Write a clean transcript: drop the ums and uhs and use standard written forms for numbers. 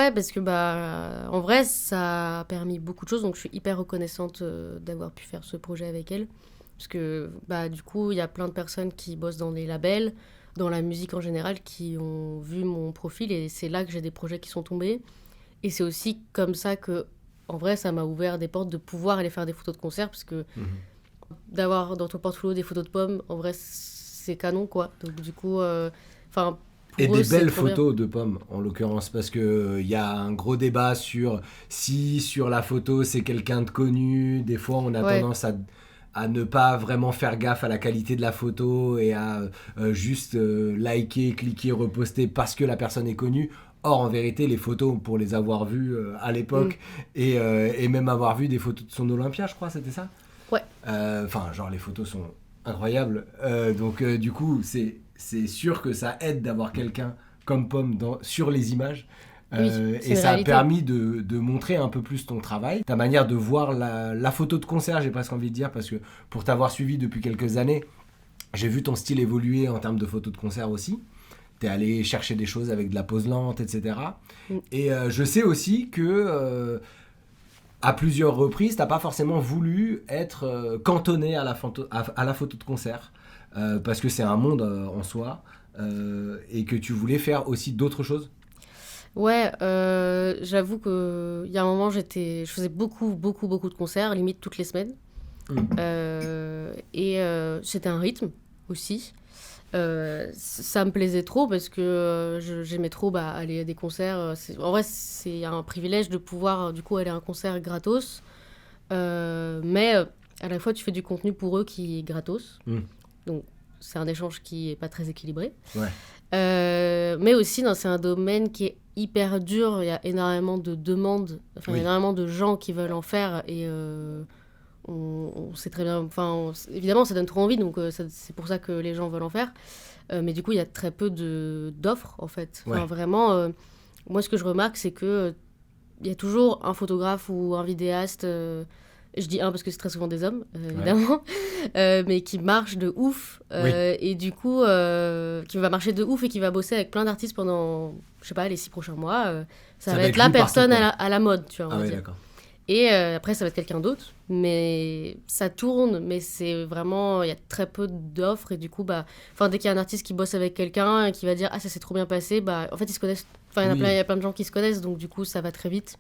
Ouais, parce que en vrai, ça a permis beaucoup de choses, donc je suis hyper reconnaissante d'avoir pu faire ce projet avec elle. Parce que du coup, il y a plein de personnes qui bossent dans les labels, dans la musique en général, qui ont vu mon profil et c'est là que j'ai des projets qui sont tombés. Et c'est aussi comme ça que, en vrai, ça m'a ouvert des portes de pouvoir aller faire des photos de concert, parce que Mhm. d'avoir dans ton portfolio des photos de pommes, en vrai, c'est canon, quoi. Donc du coup, Et pour eux, des c'est belles trop bien. photos de pommes, en l'occurrence, parce que il y a un gros débat sur si sur la photo c'est quelqu'un de connu. Des fois, on a Ouais. tendance à ne pas vraiment faire gaffe à la qualité de la photo et à juste liker, cliquer, reposter parce que la personne est connue. Or, en vérité, les photos, pour les avoir vues à Mm. l'époque et même avoir vu des photos de son Olympia, je crois, c'était ça. Ouais. Enfin, genre, les photos sont incroyables. Donc, du coup, c'est sûr que ça aide d'avoir quelqu'un comme Pomme sur les images. Oui, c'est Et une ça a réalité. permis de montrer un peu plus ton travail, ta manière de voir la photo de concert, j'ai presque envie de dire, parce que pour t'avoir suivi depuis quelques années, j'ai vu ton style évoluer en termes de photos de concert aussi. T'es allé chercher des choses avec de la pose lente, etc. Mm. Et je sais aussi que à plusieurs reprises, t'as pas forcément voulu être cantonné à la photo de concert, parce que c'est un monde en soi, et que tu voulais faire aussi d'autres choses. Ouais, j'avoue que il y a un moment, je faisais beaucoup, beaucoup, beaucoup de concerts, limite toutes les semaines. Mm. C'était un rythme aussi. Ça me plaisait trop parce que j'aimais trop aller à des concerts. En vrai, c'est un privilège de pouvoir du coup aller à un concert gratos. Mais à la fois, tu fais du contenu pour eux qui est gratos. Mm. Donc, c'est un échange qui est pas très équilibré. Ouais. Mais aussi, c'est un domaine qui est hyper dur. Il y a énormément de demandes. Enfin, il y a Oui. énormément de gens qui veulent en faire. Et on sait très bien. Évidemment, ça donne trop envie. Donc, c'est pour ça que les gens veulent en faire. Mais du coup, il y a très peu d'offres, en fait. Enfin, Ouais. vraiment, moi, ce que je remarque, c'est que il y a toujours un photographe ou un vidéaste. Je dis un parce que c'est très souvent des hommes, Ouais. évidemment, mais qui marche de ouf. Oui. Et du coup, qui va marcher de ouf et qui va bosser avec plein d'artistes pendant, je sais pas, les 6 prochains mois. Ça Ça va va être être la lui partout, personne quoi. à la mode, tu vois, on Ah va ouais, dire. d'accord. Et après, ça va être quelqu'un d'autre. Mais ça tourne, mais c'est vraiment. Il y a très peu d'offres. Et du coup, dès qu'il y a un artiste qui bosse avec quelqu'un et qui va dire ah, ça s'est trop bien passé, en fait, ils se connaissent. Enfin, il y Oui. a plein de gens qui se connaissent. Donc, du coup, ça va très vite.